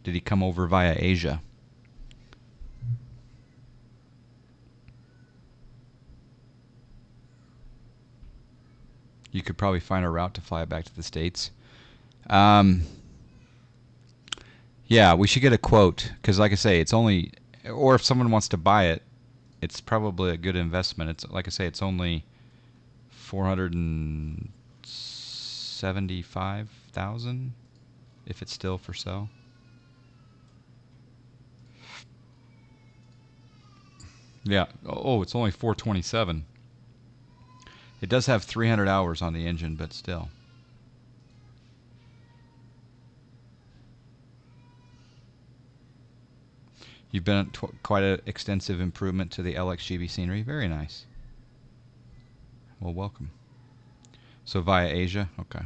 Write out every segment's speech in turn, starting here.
did he come over via Asia? You could probably find a route to fly back to the States. Yeah, we should get a quote, because like I say, it's only, or if someone wants to buy it, it's probably a good investment. It's like I say, it's only 475,000 if it's still for sale. Yeah. Oh, it's only 427. It does have 300 hours on the engine, but still. You've been quite an extensive improvement to the LXGB scenery. Very nice. Well, welcome. So via Asia? Okay.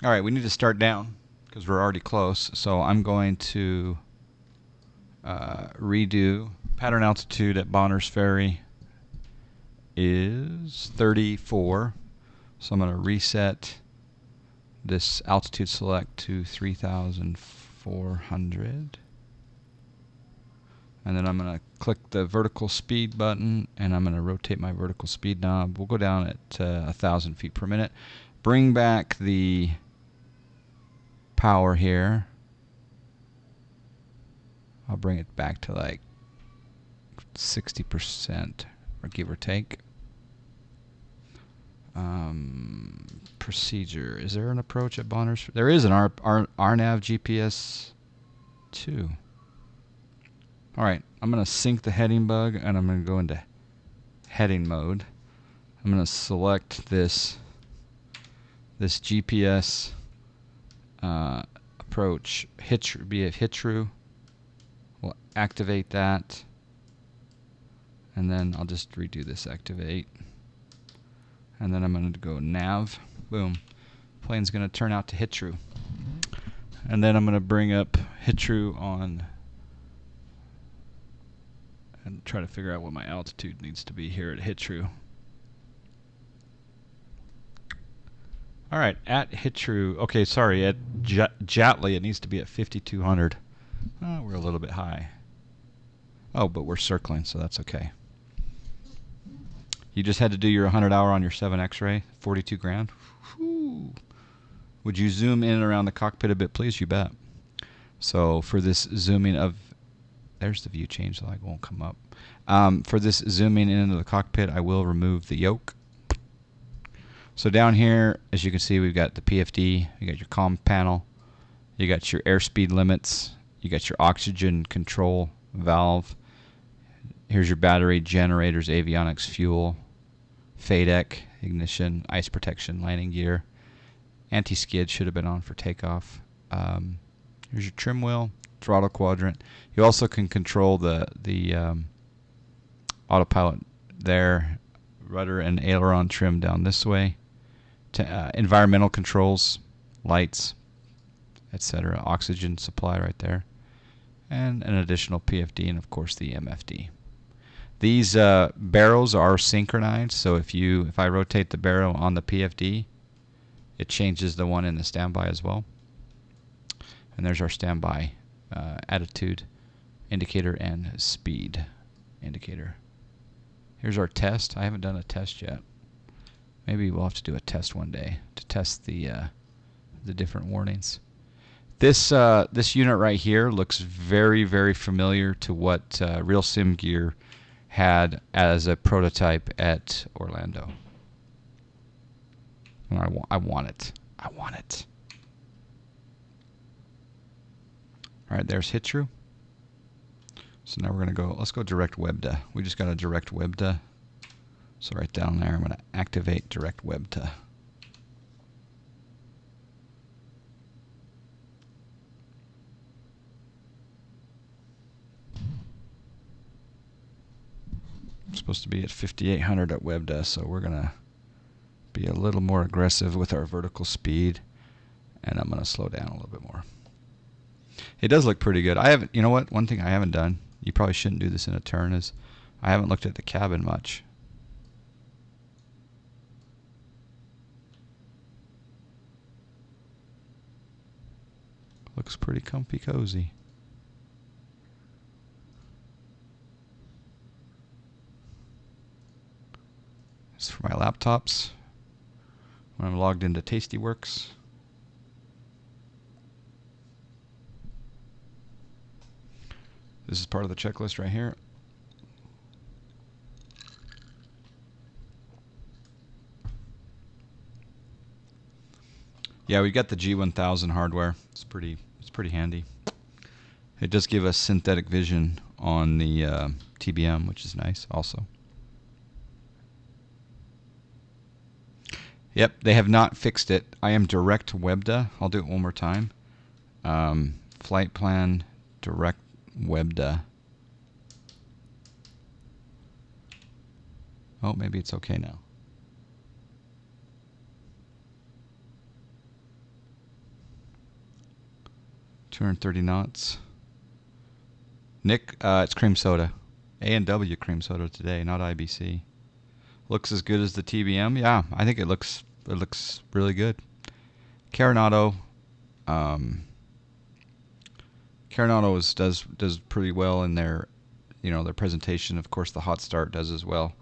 All right, we need to start down because we're already close. So I'm going to redo pattern altitude at Bonner's Ferry is 34. So I'm going to reset this altitude select to 3,400. And then I'm going to click the vertical speed button, and I'm going to rotate my vertical speed knob. We'll go down at 1,000 feet per minute. Bring back the power here. I'll bring it back to like 60%, or give or take. Procedure. Is there an approach at Bonner's? There is an RNAV GPS 2. All right, I'm going to sync the heading bug, and I'm going to go into heading mode. I'm going to select this GPS approach, be it hit true. We'll activate that, and then I'll just redo this activate. And then I'm going to go nav. Boom. Plane's going to turn out to hit true. And then I'm going to bring up hit true on and try to figure out what my altitude needs to be here at hit true. All right, at hit true. Okay, sorry, at Jatley it needs to be at 5,200. We're a little bit high. Oh, but we're circling, so that's okay. You just had to do your 100-hour on your 7 X-ray, 42 grand. Whew. Would you zoom in around the cockpit a bit, please? You bet. So for this zooming of, there's the view change, the light won't come up. For this zooming into the cockpit, I will remove the yoke. So down here, as you can see, we've got the PFD, you got your comm panel, you got your airspeed limits, you got your oxygen control valve. Here's your battery, generators, avionics, fuel, FADEC, ignition, ice protection, landing gear. Anti-skid should have been on for takeoff. Here's your trim wheel, throttle quadrant. You also can control the autopilot there, rudder and aileron trim down this way. Environmental controls, lights, etc. Oxygen supply right there. And an additional PFD and, of course, the MFD. These barrels are synchronized, so if I rotate the barrel on the PFD, it changes the one in the standby as well. And there's our standby attitude indicator and speed indicator. Here's our test. I haven't done a test yet. Maybe we'll have to do a test one day to test the different warnings. This unit right here looks very, very familiar to what Real Sim Gear had as a prototype at Orlando. And I want it. I want it. All right, there's hit true. So now we're going to go, let's go direct WebDA. We just got a direct WebDA. So right down there, I'm going to activate direct WebDA. I'm supposed to be at 5,800 at WebDA, so we're going to be a little more aggressive with our vertical speed, and I'm going to slow down a little bit more. It does look pretty good. I haven't, you know what? One thing I haven't done, you probably shouldn't do this in a turn, is I haven't looked at the cabin much. Looks pretty comfy cozy. This is for my laptops when I'm logged into Tastyworks. This is part of the checklist right here. Yeah, we got the G1000 hardware. It's pretty handy. It does give us synthetic vision on the TBM, which is nice also. Yep, they have not fixed it. I am direct WebDA. I'll do it one more time. Flight plan, direct WebDA. Oh, maybe it's okay now. $230 knots. Nick, it's cream soda. A&W cream soda today, not IBC. Looks as good as the TBM. Yeah, I think it looks really good. Carenado, does pretty well in their their presentation. Of course, the Hot Start does as well.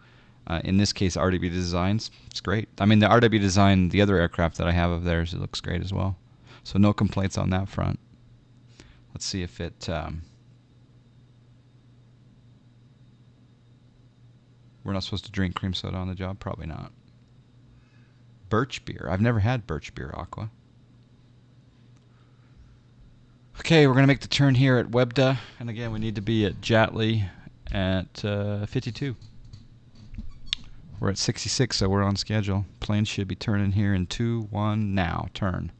In this case, RWDesigns, it's great. I mean, the RWDesign, the other aircraft that I have of theirs, it looks great as well. So no complaints on that front. Let's see if it. We're not supposed to drink cream soda on the job? Probably not. Birch beer. I've never had birch beer, Aqua. Okay, we're going to make the turn here at WebDA. And again, we need to be at Jatley at 52. We're at 66, so we're on schedule. Plane should be turning here in 2, 1, now. Turn.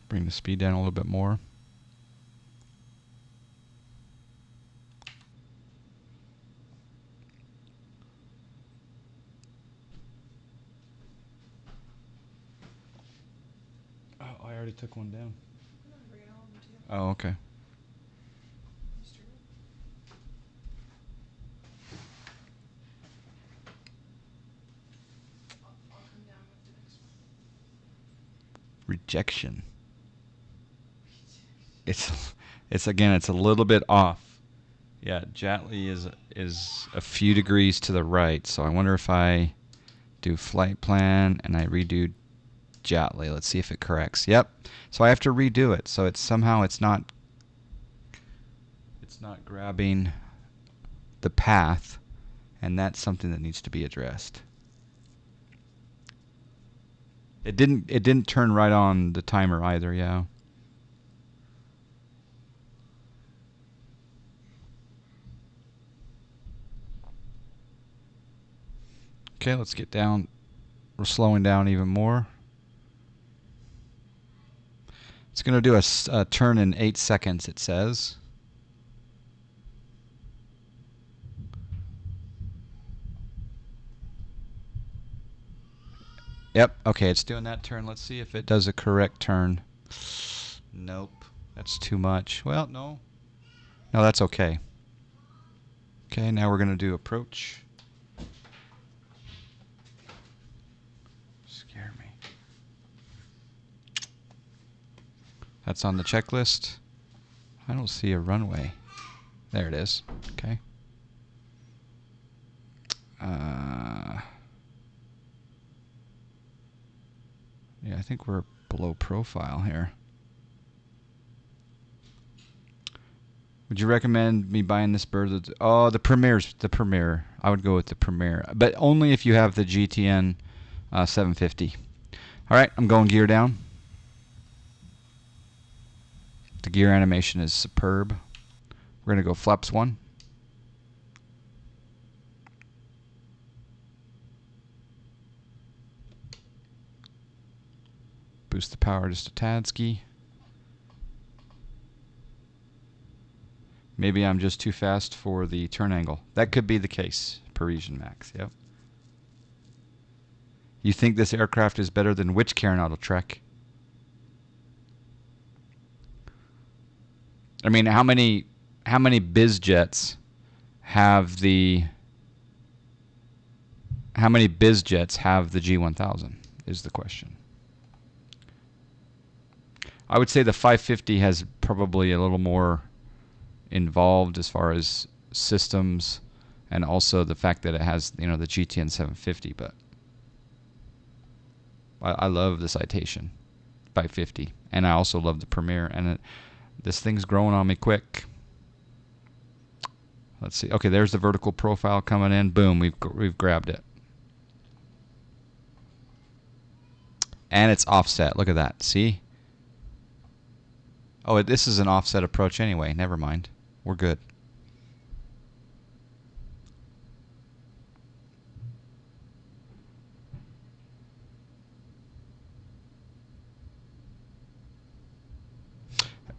Bring the speed down a little bit more. Oh, I already took one down. Oh, okay. Rejection. It's again, it's a little bit off. Yeah, Jatley is a few degrees to the right, so I wonder if I do flight plan and I redo Jatley. Let's see if it corrects. Yep. So I have to redo it. So it's somehow it's not grabbing the path, and that's something that needs to be addressed. It didn't turn right on the timer either, yeah. Okay, let's get down. We're slowing down even more. It's going to do a turn in 8 seconds, it says. Yep, okay, it's doing that turn. Let's see if it does a correct turn. Nope, that's too much. Well, no. No, that's okay. Okay, now we're going to do approach. Scare me. That's on the checklist. I don't see a runway. There it is. Okay. Yeah, I think we're below profile here. Would you recommend me buying this bird? Oh, the Premier's the Premier. I would go with the Premier, but only if you have the GTN 750. All right, I'm going gear down. The gear animation is superb. We're going to go flaps 1. Boost the power just a tad-ski. Maybe I'm just too fast for the turn angle. That could be the case. Parisian Max, yep. You think this aircraft is better than which Carenado Trek? I mean, how many biz jets have the How many biz jets have the G1000 is the question. I would say the 550 has probably a little more involved as far as systems, and also the fact that it has, the GTN 750. But I love the Citation 550, and I also love the Premier. And this thing's growing on me quick. Let's see. Okay, there's the vertical profile coming in. Boom, we've grabbed it. And it's offset. Look at that. See? Oh, this is an offset approach anyway. Never mind. We're good.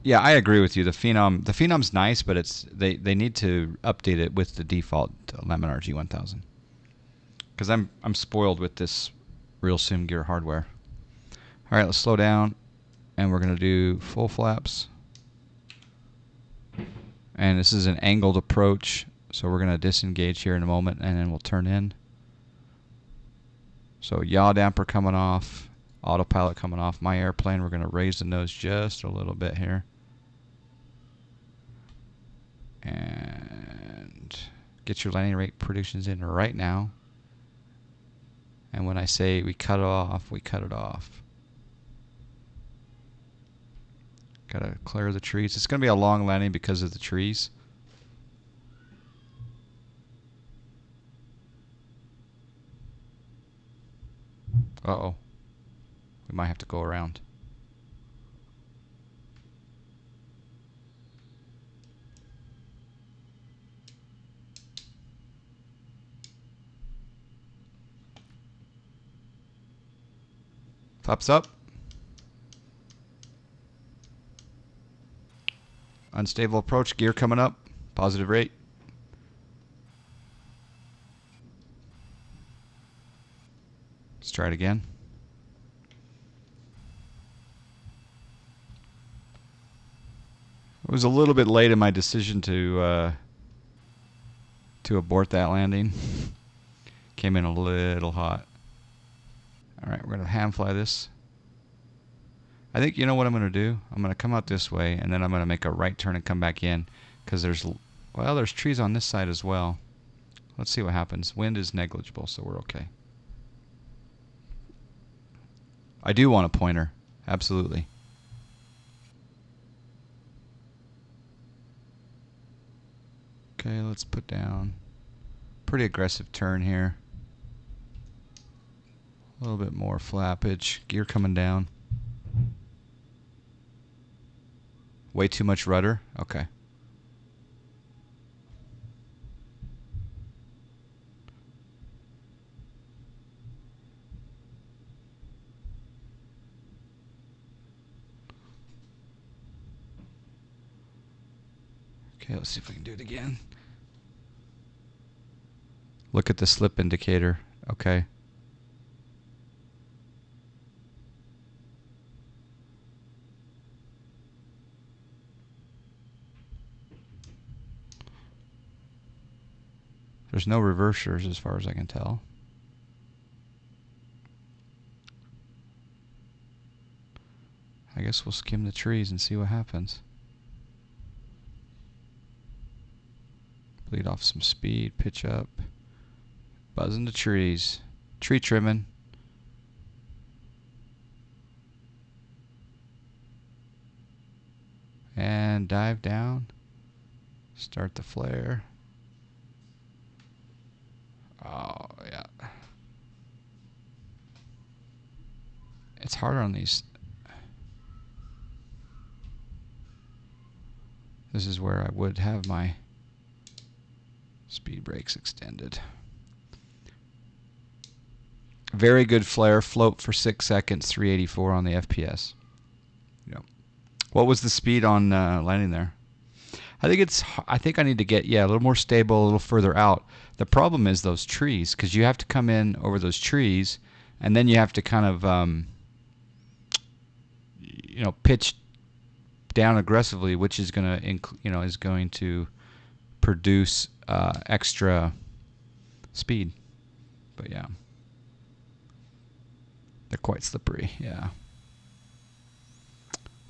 Yeah, I agree with you. The Phenom's nice, but they need to update it with the default Laminar G1000. Because I'm spoiled with this real sim gear hardware. All right, let's slow down, and we're gonna do full flaps. And this is an angled approach, so we're gonna disengage here in a moment, and then we'll turn in. So yaw damper coming off, autopilot coming off. My airplane, we're gonna raise the nose just a little bit here. And get your landing rate predictions in right now. And when I say we cut it off, we cut it off. Gotta clear the trees. It's gonna be a long landing because of the trees. Uh-oh. We might have to go around. Flaps up. Unstable approach, gear coming up, positive rate. Let's try it again. I was a little bit late in my decision to abort that landing. Came in a little hot. All right, we're gonna hand fly this. I think you know what I'm gonna do. I'm gonna come out this way, and then I'm gonna make a right turn and come back in, because there's trees on this side as well. Let's see what happens. Wind is negligible, so we're okay. I do want a pointer, absolutely. Okay, let's put down pretty aggressive turn here. A little bit more flappage. Gear coming down. Way too much rudder? Okay. Okay, let's see if we can do it again. Look at the slip indicator. Okay. There's no reversers as far as I can tell. I guess we'll skim the trees and see what happens. Bleed off some speed, pitch up. Buzzing the trees. Tree trimming. And dive down. Start the flare. Oh, yeah. It's harder on these. This is where I would have my speed brakes extended. Very good flare. Float for 6 seconds, 384 on the FPS. Yep. What was the speed on landing there? I think I need to get, a little more stable, a little further out. The problem is those trees, because you have to come in over those trees, and then you have to kind of, pitch down aggressively, which is going to produce extra speed. But yeah. They're quite slippery, yeah.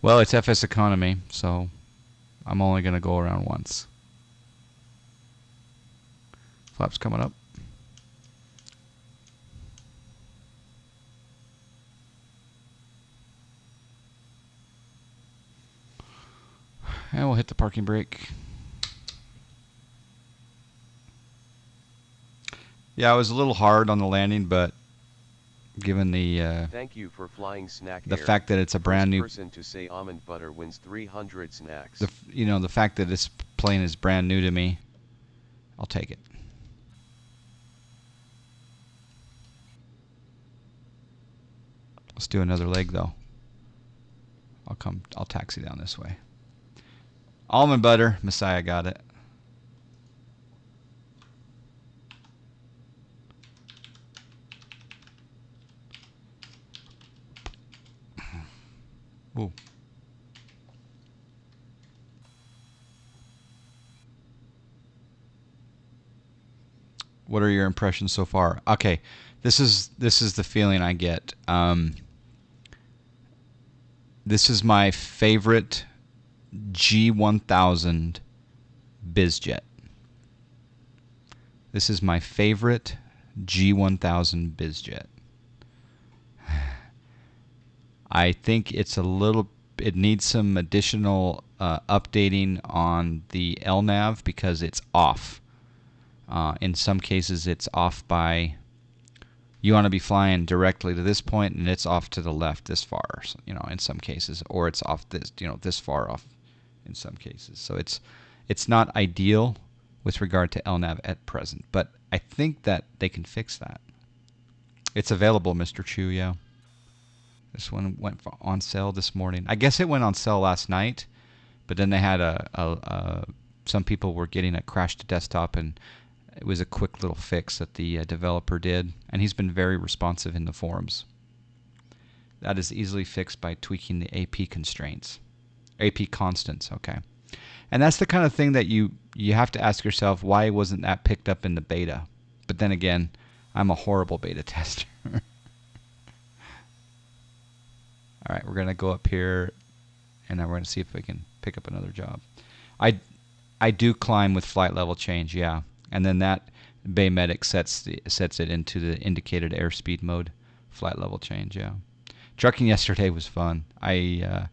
Well, it's FS economy, so I'm only going to go around once. Flaps coming up. And we'll hit the parking brake. Yeah, I was a little hard on the landing, but given the thank you for flying snack the air. fact that it's a brand new person to say almond butter wins 300 snacks. The fact that this plane is brand new to me, I'll take it. Let's do another leg though. I'll taxi down this way. Almond butter, Messiah got it. Ooh. What are your impressions so far? Okay, this is the feeling I get. This is my favorite G1000 bizjet. This is my favorite G1000 bizjet. I think it's it needs some additional updating on the LNAV because it's off. In some cases, it's off by, you want to be flying directly to this point and it's off to the left this far, in some cases, or it's off this, this far off in some cases. So it's not ideal with regard to LNAV at present, but I think that they can fix that. It's available, Mr. Chu, yeah. This one went on sale this morning. I guess it went on sale last night, but then they had some people were getting a crash to desktop, and it was a quick little fix that the developer did, and he's been very responsive in the forums. That is easily fixed by tweaking the AP constraints. AP constants, okay. And that's the kind of thing that you have to ask yourself, why wasn't that picked up in the beta? But then again, I'm a horrible beta tester. All right, we're going to go up here, and then we're going to see if we can pick up another job. I do climb with flight level change, yeah. And then that Bay Medic sets it into the indicated airspeed mode, flight level change, yeah. Trucking yesterday was fun. I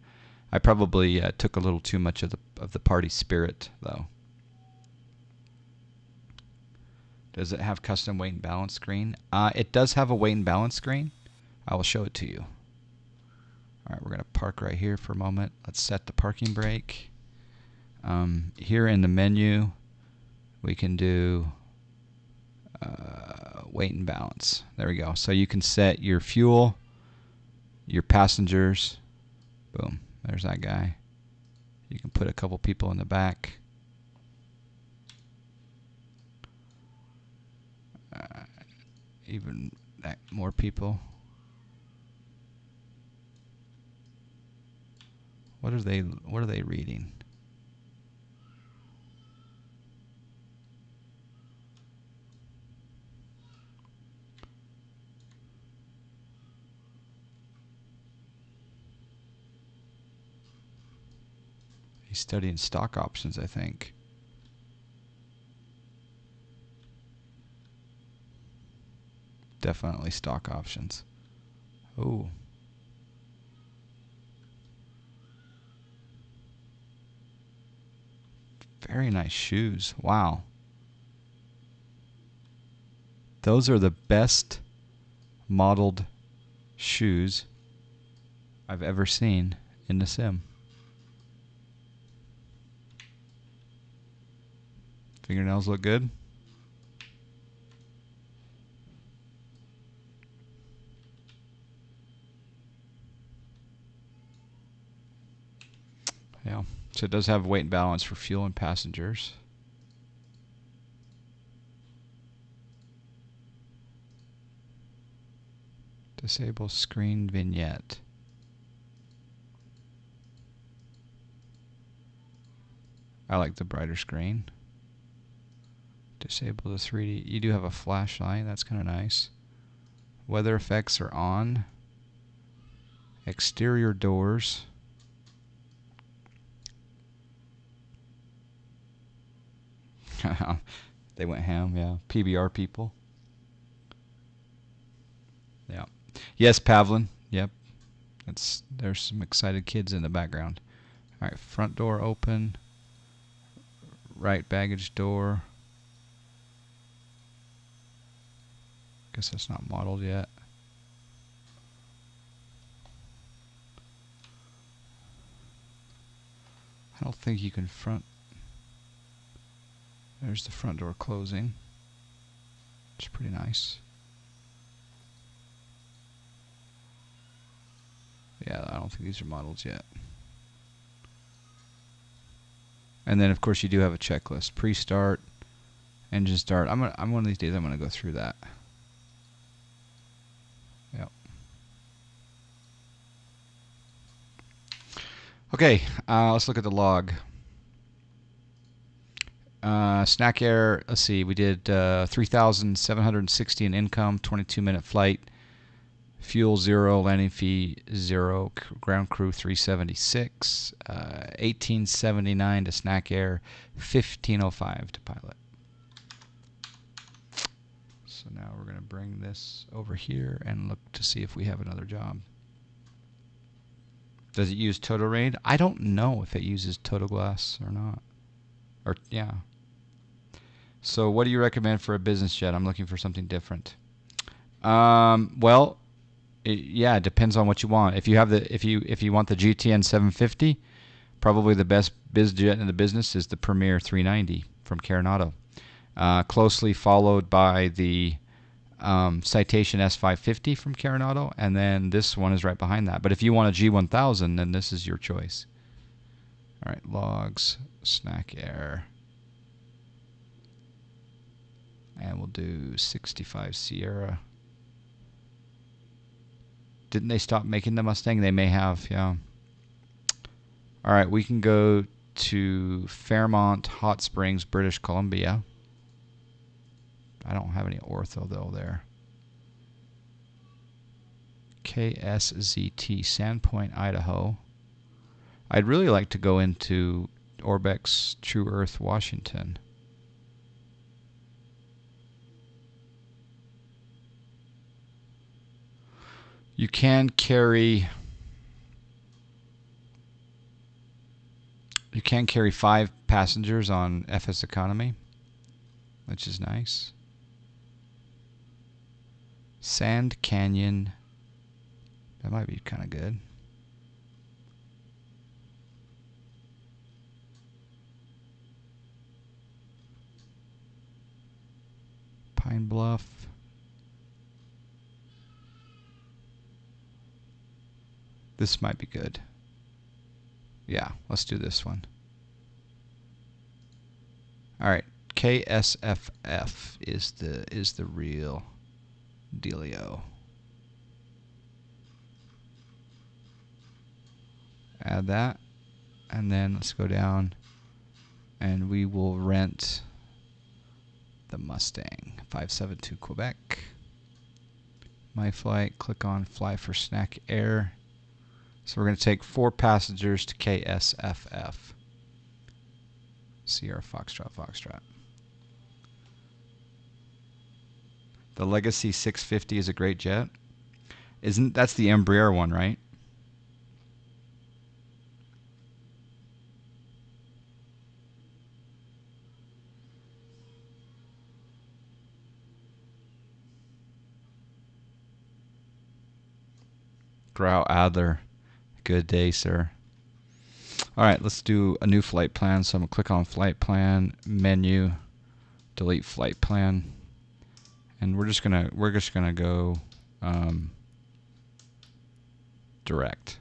probably took a little too much of the party spirit, though. Does it have custom weight and balance screen? It does have a weight and balance screen. I will show it to you. All right, we're going to park right here for a moment. Let's set the parking brake. Here in the menu, we can do weight and balance. There we go. So you can set your fuel, your passengers. Boom. There's that guy. You can put a couple people in the back. Even more people. What are they reading? He's studying stock options, I think. Definitely stock options. Oh. Very nice shoes. Wow. Those are the best modeled shoes I've ever seen in the sim. Fingernails look good. Yeah. So it does have weight and balance for fuel and passengers. Disable screen vignette. I like the brighter screen. Disable the 3D. You do have a flashlight. That's kind of nice. Weather effects are on. Exterior doors. They went ham, yeah. PBR people. Yeah. Yes, Pavlin. Yep. There's some excited kids in the background. All right, front door open. Right baggage door. Guess that's not modeled yet. I don't think you can front. There's the front door closing. It's pretty nice. Yeah, I don't think these are modeled yet. And then of course you do have a checklist. Pre-start, engine start. I'm one of these days I'm gonna go through that. Yep. Okay, let's look at the log. Snack Air, let's see, we did 3,760 in income, 22-minute flight, fuel 0, landing fee 0, ground crew 376, 1879 to Snack Air, 1505 to pilot. So now we're going to bring this over here and look to see if we have another job. Does it use TotoRaid? I don't know if it uses TotoGlass or not. Or, yeah. So what do you recommend for a business jet? I'm looking for something different. Well, yeah, it depends on what you want. If you have if you want the GTN 750, probably the best biz jet in the business is the Premier 390 from Carenado. Closely followed by the Citation S550 from Carenado, and then this one is right behind that. But if you want a G1000, then this is your choice. All right, logs, Snack Air. And we'll do 65 Sierra. Didn't they stop making the Mustang? They may have, yeah. All right, we can go to Fairmont Hot Springs, British Columbia. I don't have any ortho, though, there. KSZT, Sandpoint, Idaho. I'd really like to go into Orbex True Earth, Washington. You can carry 5 passengers on FS Economy, which is nice. Sand Canyon, that might be kind of good. Pine Bluff. This might be good. Yeah, let's do this one. All right, KSFF is the real dealio. Add that, and then let's go down, and we will rent the Mustang 572 Quebec. My flight. Click on Fly for Snack Air. So we're going to take 4 passengers to KSFF. Sierra Foxtrot, Foxtrot. The Legacy 650 is a great jet. That's the Embraer one, right? Grau Adler. Good day, sir. All right, let's do a new flight plan. So I'm going to click on Flight Plan, Menu, Delete Flight Plan. And we're just gonna go direct.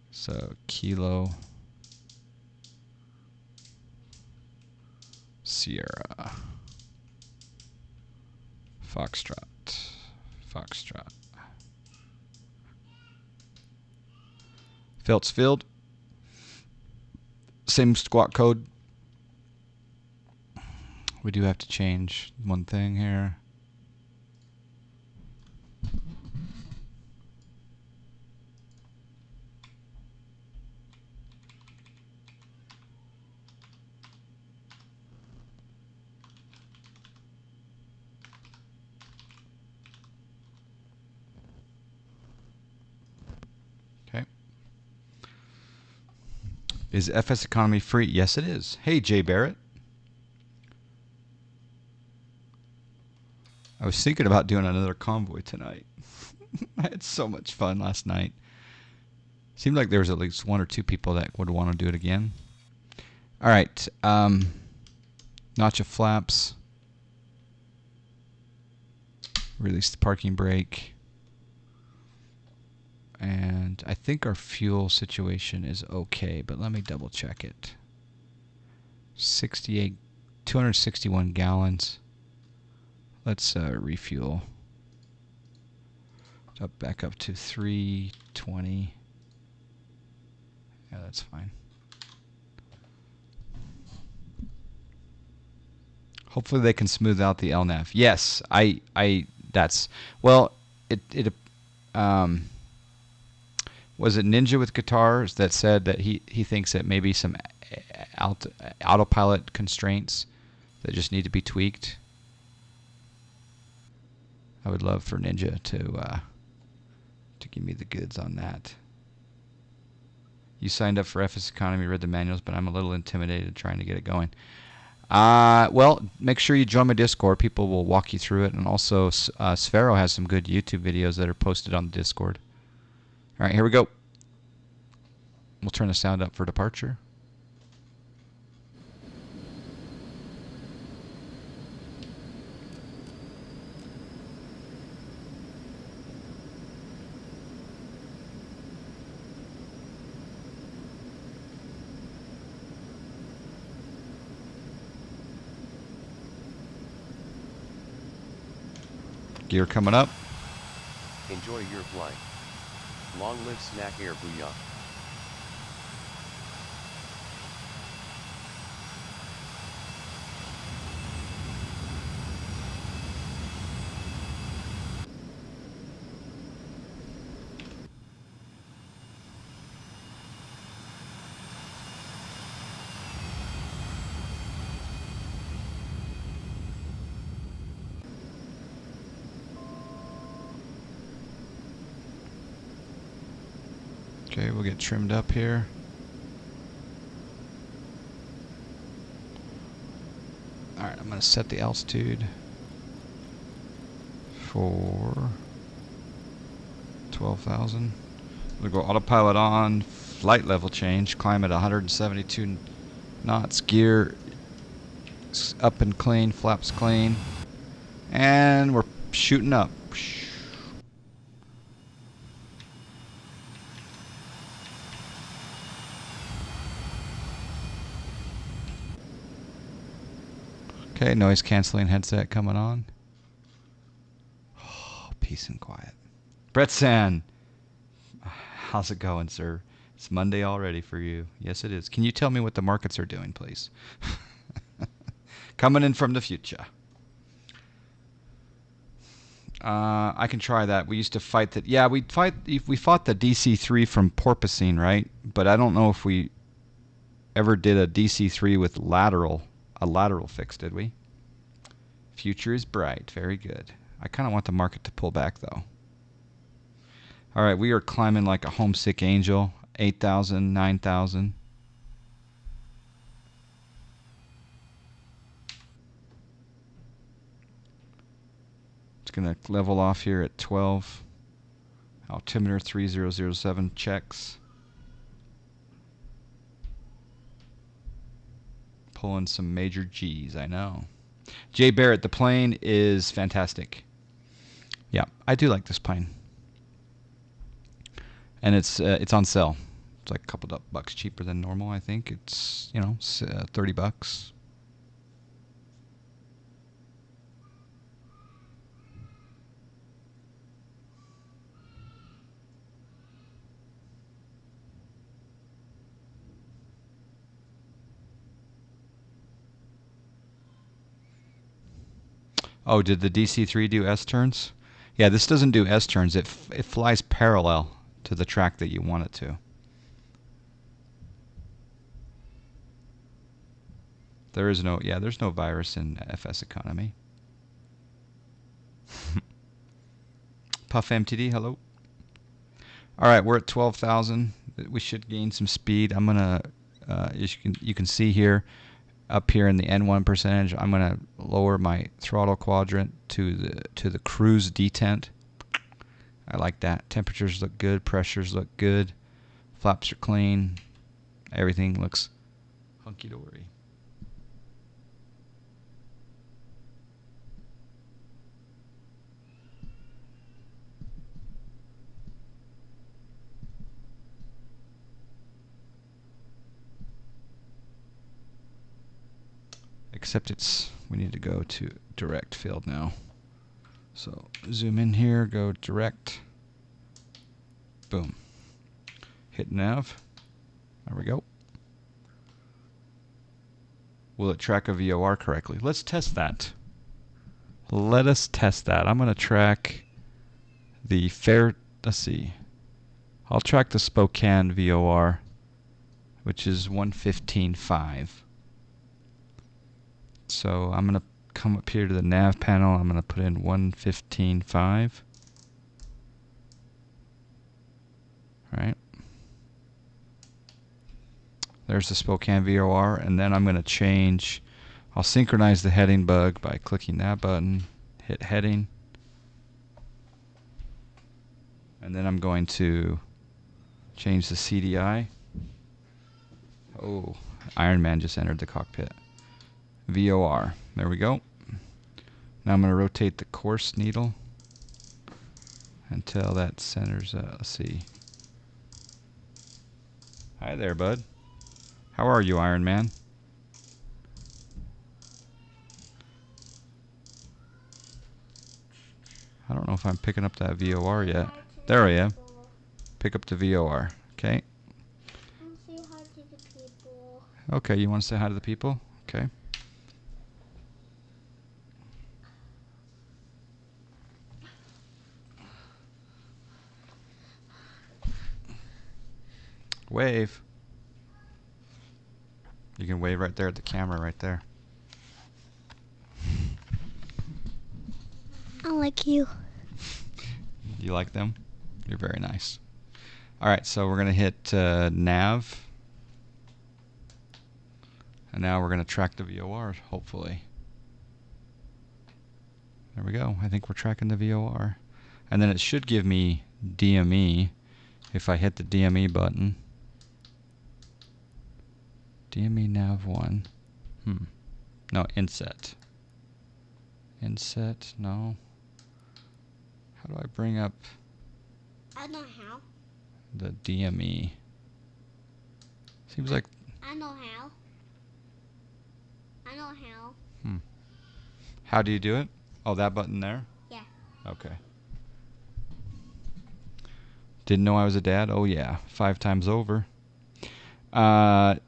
So Kilo Sierra Foxtrot. Felt's Field. Same squawk code. We do have to change one thing here. Okay. Is FS Economy free? Yes, it is. Hey, Jay Barrett. I was thinking about doing another convoy tonight. I had so much fun last night. Seemed like there was at least one or two people that would want to do it again. All right. Notch of flaps. Release the parking brake. And I think our fuel situation is okay, but let me double check it. 261 gallons. Let's refuel. Back up to 320. Yeah, that's fine. Hopefully they can smooth out the LNAV. Yes, that's, well, was it Ninja with Guitars that said that he thinks that maybe some autopilot constraints that just need to be tweaked? I would love for Ninja to give me the goods on that. You signed up for FS Economy, read the manuals, but I'm a little intimidated trying to get it going. Well, make sure you join my Discord. People will walk you through it. And also, Sphero has some good YouTube videos that are posted on the Discord. All right, here we go. We'll turn the sound up for departure. Gear coming up. Enjoy your flight. Long live Snack Air Booyah. Okay, we'll get trimmed up here. Alright, I'm going to set the altitude for 12,000. We'll go autopilot on, flight level change, climb at 172 knots, gear up and clean, flaps clean, and we're shooting up. Okay, noise canceling headset coming on. Oh, peace and quiet. Brett San, how's it going, sir? It's Monday already for you. Yes, it is. Can you tell me what the markets are doing, please? Coming in from the future. I can try that. We used to fight that. Yeah, we fought the DC3 from Porpoising, right? But I don't know if we ever did a DC3 with a lateral fix, did we? Future is bright. Very good. I kind of want the market to pull back, though. All right, we are climbing like a homesick angel. 8,000, 9,000. It's going to level off here at 12. Altimeter 3007 checks. Pulling some major G's, I know. Jay Barrett, the plane is fantastic. Yeah, I do like this plane. And it's on sale. It's like a couple bucks cheaper than normal, I think. It's, $30. Oh, did the DC3 do S-turns? Yeah, this doesn't do S-turns. It flies parallel to the track that you want it to. There's no virus in FS Economy. Puff MTD, hello. All right, we're at 12,000. We should gain some speed. I'm gonna, as you can see here, up here in the N1 percentage, I'm gonna lower my throttle quadrant to the cruise detent. I like that. Temperatures look good. Pressures look good. Flaps are clean. Everything looks hunky dory. Except we need to go to direct field now. So zoom in here, go direct. Boom. Hit nav. There we go. Will it track a VOR correctly? Let's test that. Let us test that. I'm going to track the let's see. I'll track the Spokane VOR, which is 115.5. So I'm going to come up here to the nav panel. I'm going to put in 115.5. Right. There's the Spokane VOR, and then I'm going to change. I'll synchronize the heading bug by clicking that button, hit heading, and then I'm going to change the CDI. Oh, Iron Man just entered the cockpit. VOR. There we go. Now I'm going to rotate the course needle until that centers. Let's see. Hi there, bud. How are you, Iron Man? I don't know if I'm picking up that VOR yet. There I am. Pick up the VOR. Okay. Say hi to the people. Okay, you want to say hi to the people? Okay. Wave. You can wave right there at the camera right there. I like you. You like them? You're very nice. All right, so we're going to hit nav. And now we're going to track the VOR, hopefully. There we go. I think we're tracking the VOR. And then it should give me DME if I hit the DME button. DME nav 1. No, inset. Inset, no. How do I bring up I know how. the DME? Seems like... I know how. I know how. How do you do it? Oh, that button there? Yeah. Okay. Didn't know I was a dad? Oh yeah, 5 times over. Koiji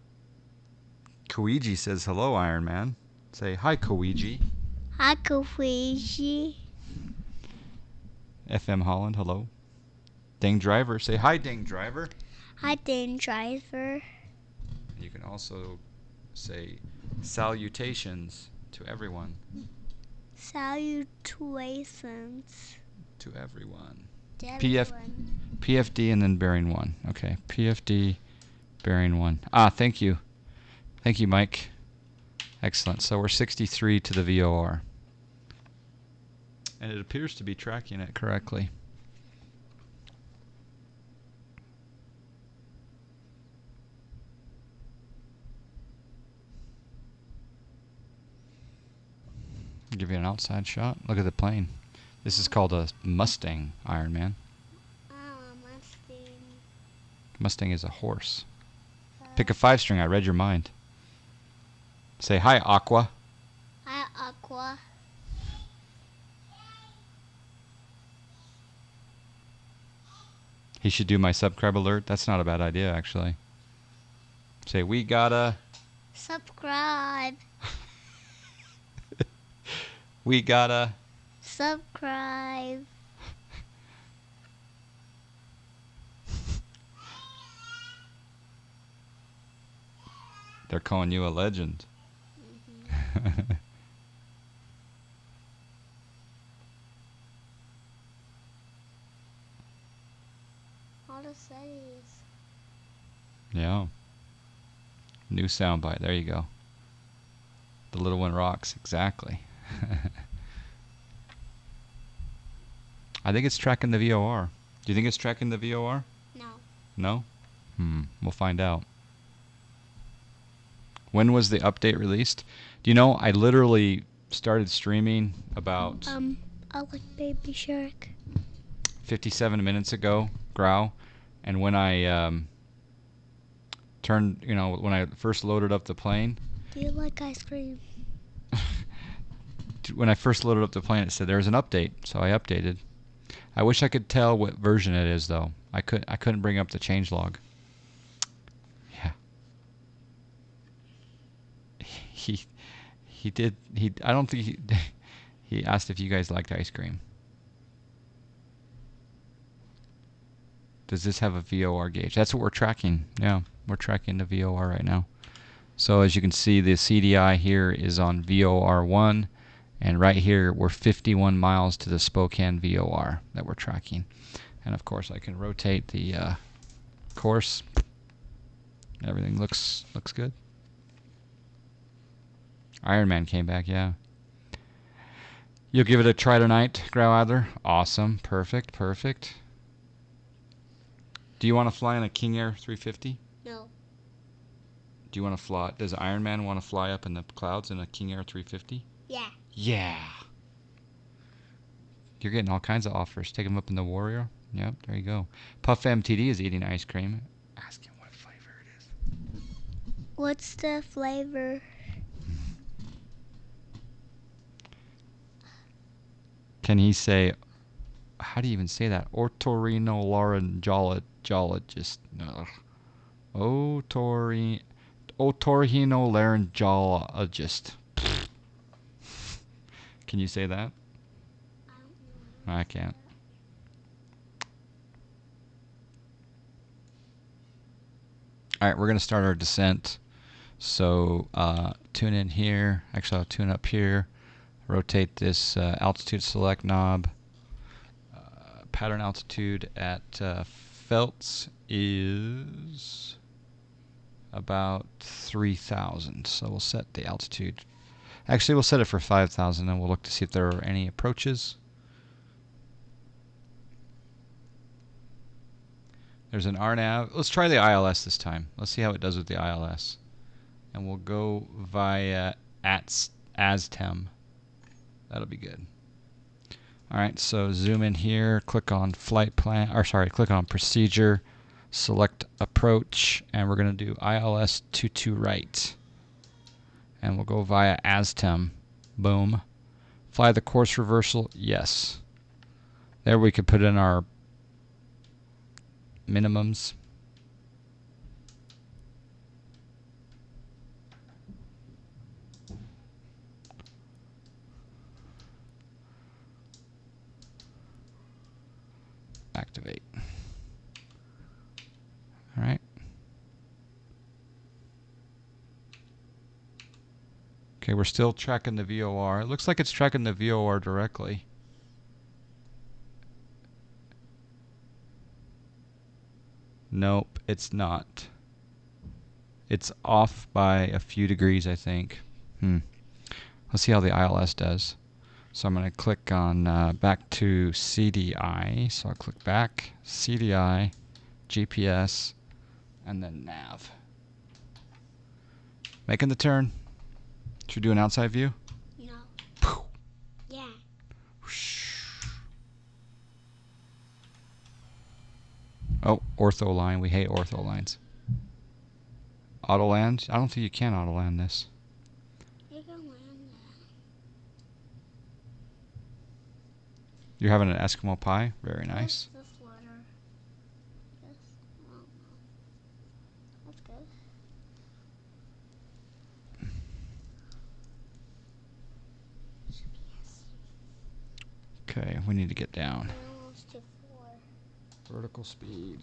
says hello, Iron Man. Say hi, Koiji. Hi, Koiji. FM Holland, hello. Dang Driver, say hi, Dang Driver. Hi, Dan Driver. You can also say salutations to everyone. Salutations. To everyone. To PF everyone. PFD and then bearing 1. Okay, PFD, bearing 1. Ah, thank you. Thank you, Mike. Excellent. So we're 63 to the VOR. And it appears to be tracking it correctly. I'll give you an outside shot. Look at the plane. This is called a Mustang, Iron Man. Mustang. Mustang is a horse. Pick a 5-string. I read your mind. Say hi, Aqua. Hi, Aqua. He should do my subscribe alert. That's not a bad idea, actually. Say, we gotta... Subscribe. We gotta. Subscribe. They're calling you a legend. All the cities. Yeah. New soundbite. There you go. The little one rocks. Exactly. I think it's tracking the VOR. Do you think it's tracking the VOR? No. No? We'll find out. When was the update released? Do you know, I literally started streaming about I like Baby Shark. 57 minutes ago, Grow. And when I turned, when I first loaded up the plane, Do you like ice cream? when I first loaded up the plane, it said there was an update, so I updated. I wish I could tell what version it is, though. I couldn't bring up the changelog. Yeah. He did. I don't think he asked if you guys liked ice cream. Does this have a VOR gauge? That's what we're tracking. Yeah, we're tracking the VOR right now. So as you can see, the CDI here is on VOR1, and right here we're 51 miles to the Spokane VOR that we're tracking. And of course, I can rotate the course. Everything looks good. Iron Man came back, yeah. You'll give it a try tonight, Growladder? Awesome, perfect. Do you want to fly in a King Air 350? No. Do you want to fly? Does Iron Man want to fly up in the clouds in a King Air 350? Yeah. Yeah. You're getting all kinds of offers. Take him up in the Warrior. Yep, there you go. Puff MTD is eating ice cream. Ask him what flavor it is. What's the flavor? Can he say, how do you even say that? Otorhinolaryngologist. Otorhinolaryngologist. Can you say that? I can't. All right, we're going to start our descent. So tune in here. Actually, I'll tune up here. Rotate this altitude select knob. Pattern altitude at Felts is about 3,000. So we'll set the altitude. Actually, we'll set it for 5,000, and we'll look to see if there are any approaches. There's an RNAV. Let's try the ILS this time. Let's see how it does with the ILS. And we'll go via ASTEM. That'll be good. All right, so zoom in here, click on flight plan, or sorry, click on procedure, select approach, and we're going to do ILS 22 right. And we'll go via ASTEM. Boom. Fly the course reversal, yes. There we could put in our minimums. Activate. All right. Okay, we're still tracking the VOR. It looks like it's tracking the VOR directly. Nope, it's not. It's off by a few degrees, I think. Let's see how the ILS does. So I'm going to click on back to CDI. So I'll click back, CDI, GPS, and then nav. Making the turn. Should we do an outside view? No. Poof. Yeah. Oh, ortho line. We hate ortho lines. Auto land? I don't think you can auto land this. You can land that. You're having an Eskimo pie? Very nice. This letter. This. Oh, no. That's good. GPS. we need to get down. Almost to 4. Vertical speed.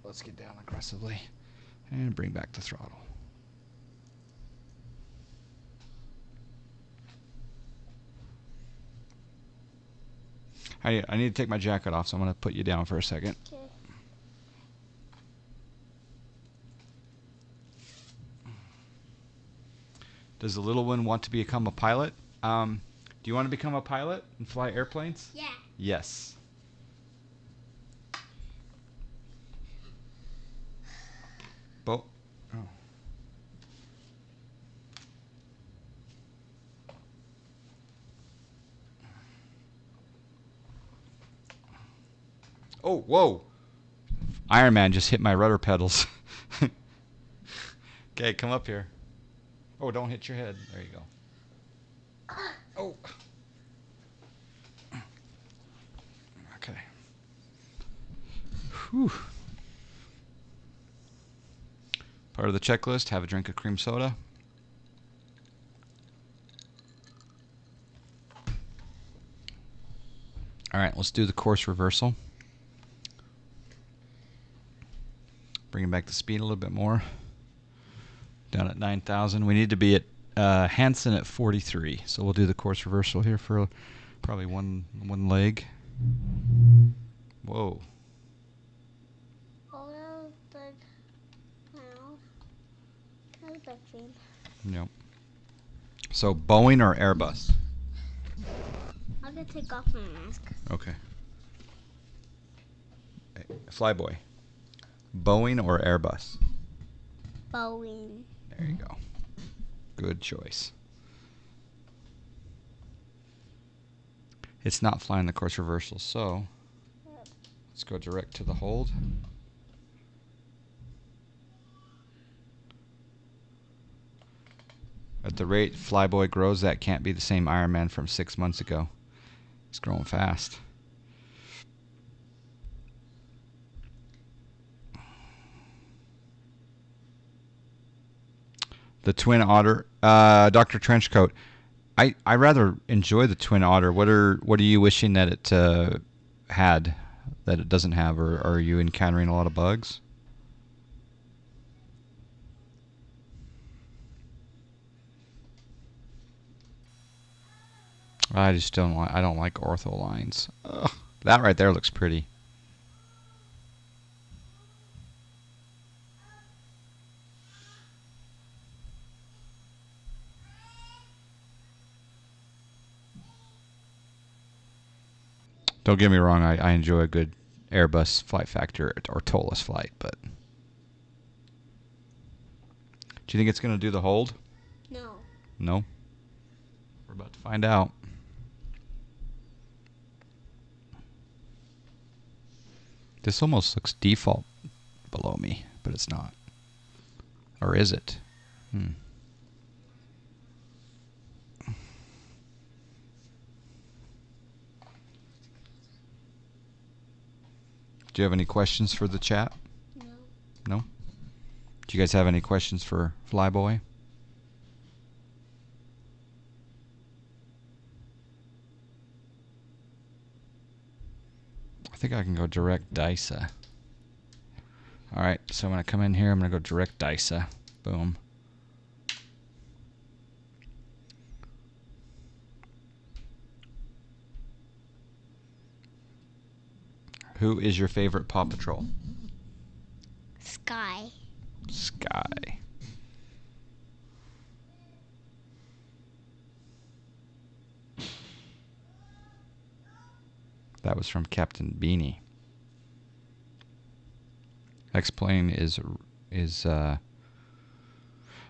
Let's get down aggressively. And bring back the throttle. I need to take my jacket off, so I'm going to put you down for a second. Okay. Does the little one want to become a pilot? Do you want to become a pilot and fly airplanes? Yeah. Yes. Oh. Oh, whoa. Iron Man just hit my rudder pedals. Okay, come up here. Oh, don't hit your head. There you go. Oh. Okay. Whew. Part of the checklist, have a drink of cream soda. All right, let's do the course reversal. Bringing back the speed a little bit more. Down at 9,000. We need to be at Hansen at 43. So we'll do the course reversal here for probably one leg. Whoa. Oh, that was big. Wow. That was a big thing. Yep. So Boeing or Airbus? I'm going to take off my mask. Okay. Hey, Flyboy. Boeing or Airbus? Boeing. There you go. Good choice. It's not flying the course reversal, so let's go direct to the hold. At the rate Flyboy grows, that can't be the same Iron Man from 6 months ago. He's growing fast. The Twin Otter, Dr. Trenchcoat. I rather enjoy the Twin Otter. What are you wishing that it had that it doesn't have, or are you encountering a lot of bugs? I just don't like. I don't like ortho lines. Ugh, that right there looks pretty. Don't get me wrong, I enjoy a good Airbus flight factor or tolless flight, but do you think it's going to do the hold? No. No? We're about to find out. This almost looks default below me, but it's not. Or is it? Do you have any questions for the chat? No. No? Do you guys have any questions for Flyboy? I think I can go direct DICE. Alright, so when I come in here, I'm going to go direct DICE. Boom. Who is your favorite Paw Patrol? Sky. Sky. That was from Captain Beanie. X-Plane is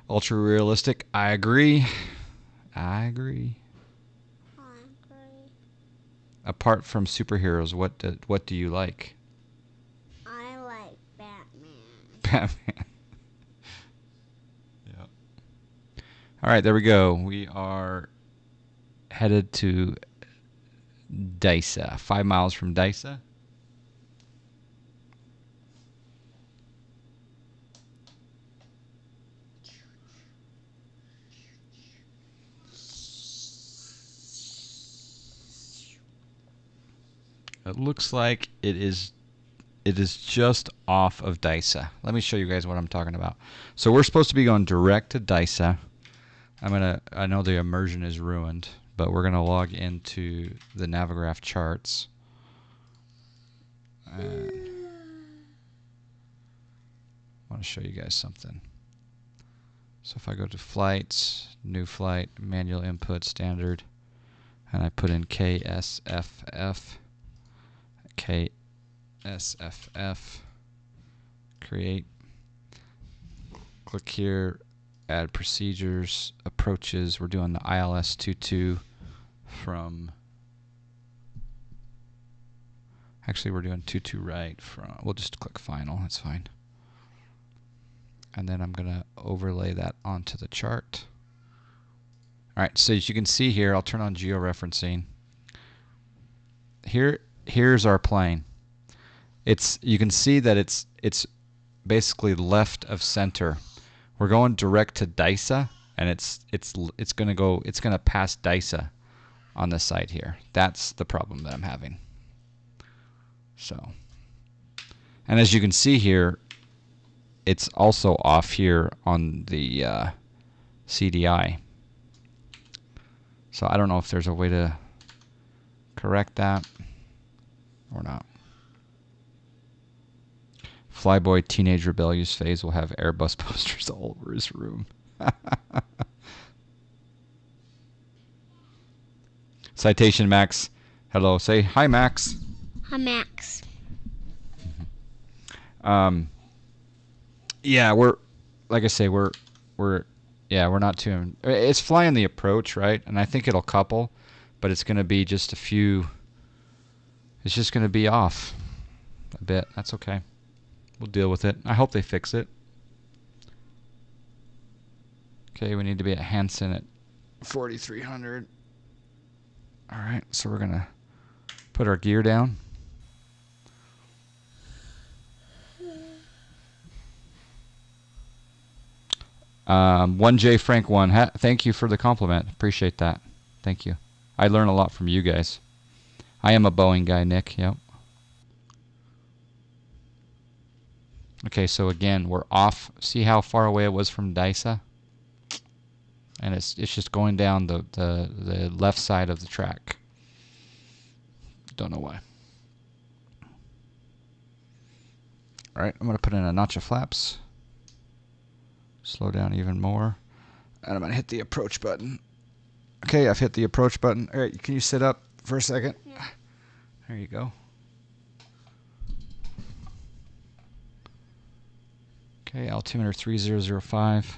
ultra realistic. I agree. I agree. Apart from superheroes, what do you like? I like Batman. Batman. Yep. All right, there we go. We are headed to DICE, 5 miles from DICE. It looks like it is just off of DISA. Let me show you guys what I'm talking about. So we're supposed to be going direct to DISA. I know the immersion is ruined, but we're gonna log into the Navigraph charts. I want to show you guys something. So if I go to flights, new flight, manual input, standard, and I put in KSFF, create, click here, add procedures, approaches. We're doing the ILS 22 from, actually we're doing 22 right from, we'll just click final, that's fine. And then I'm going to overlay that onto the chart. Alright, so as you can see here, I'll turn on Geo Referencing. Here's our plane. You can see that it's basically left of center. We're going direct to DISA, and it's gonna pass DISA on the side here. That's the problem that I'm having. So, and as you can see here, it's also off here on the CDI. So I don't know if there's a way to correct that or not. Flyboy Teenage Rebellious Phase will have Airbus posters all over his room. Citation Max. Hello. Say hi, Max. Hi, Max. Yeah, like I say, we're not too. It's flying the approach, right? And I think it'll couple, but it's going to be just a few. It's just going to be off a bit. That's okay. We'll deal with it. I hope they fix it. Okay, we need to be at Hansen at 4,300. All right, so we're going to put our gear down. Um, 1J Frank 1. Thank you for the compliment. Appreciate that. Thank you. I learn a lot from you guys. I am a Boeing guy, Nick. Yep. Okay, so again, we're off. See how far away it was from DISA? And it's just going down the left side of the track. Don't know why. All right, I'm going to put in a notch of flaps. Slow down even more. And I'm going to hit the approach button. Okay, I've hit the approach button. All right, can you sit up for a second? Yeah. There you go. Okay, altimeter 3005.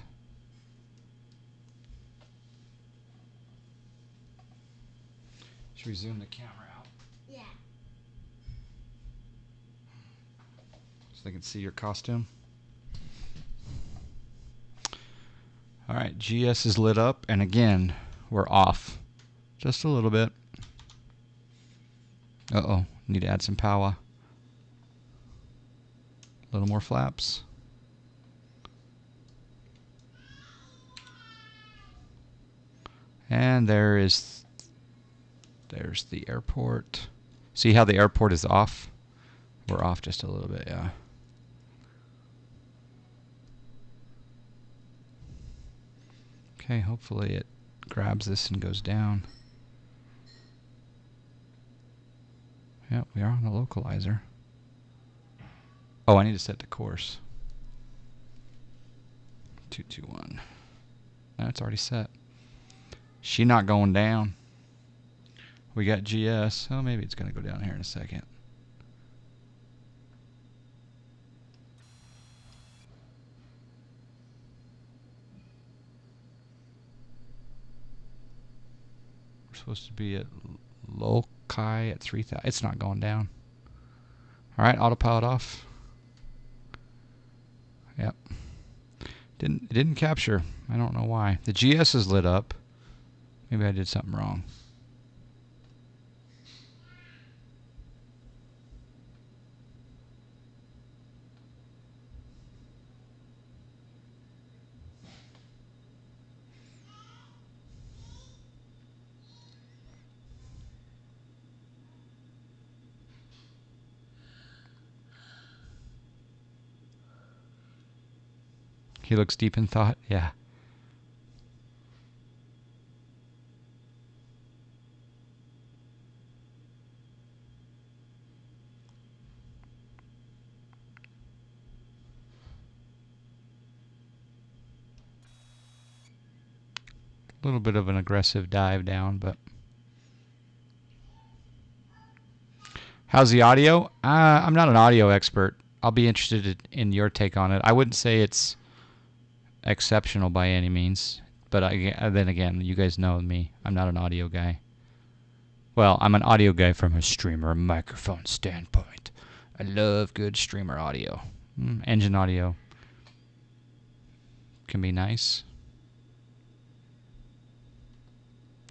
Should we zoom the camera out Yeah. so they can see your costume? All right, GS is lit up, and again, we're off just a little bit. Uh-oh, need to add some power. A little more flaps. And there's the airport. See how the airport is off? We're off just a little bit, yeah. Okay, hopefully it grabs this and goes down. Yep, we are on the localizer. Oh, I need to set the course. 221. No, it's already set. She not going down. We got GS. Oh, maybe it's going to go down here in a second. We're supposed to be at Loci at 3,000. It's not going down. All right, autopilot off. Yep. It didn't capture. I don't know why. The GS is lit up. Maybe I did something wrong. He looks deep in thought. Yeah. A little bit of an aggressive dive down, but how's the audio? I'm not an audio expert. I'll be interested in your take on it. I wouldn't say it's exceptional by any means, but then again, you guys know me. I'm not an audio guy. Well, I'm an audio guy from a streamer microphone standpoint. I love good streamer audio. Engine audio can be nice.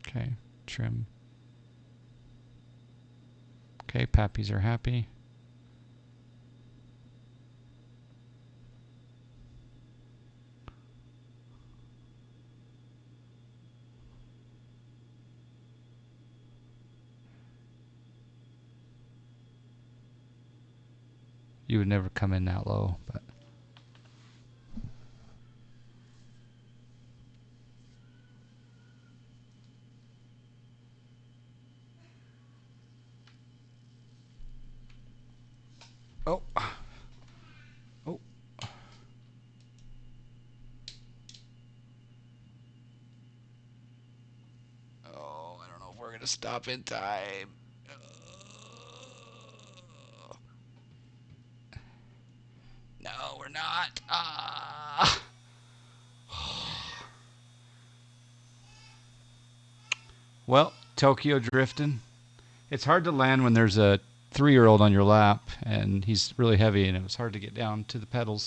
Okay, trim. Okay, pappies are happy. You would never come in that low, but oh. Oh. Oh, I don't know if we're going to stop in time. No, we're not. Well, Tokyo drifting. It's hard to land when there's a 3-year-old on your lap, and he's really heavy, and it was hard to get down to the pedals.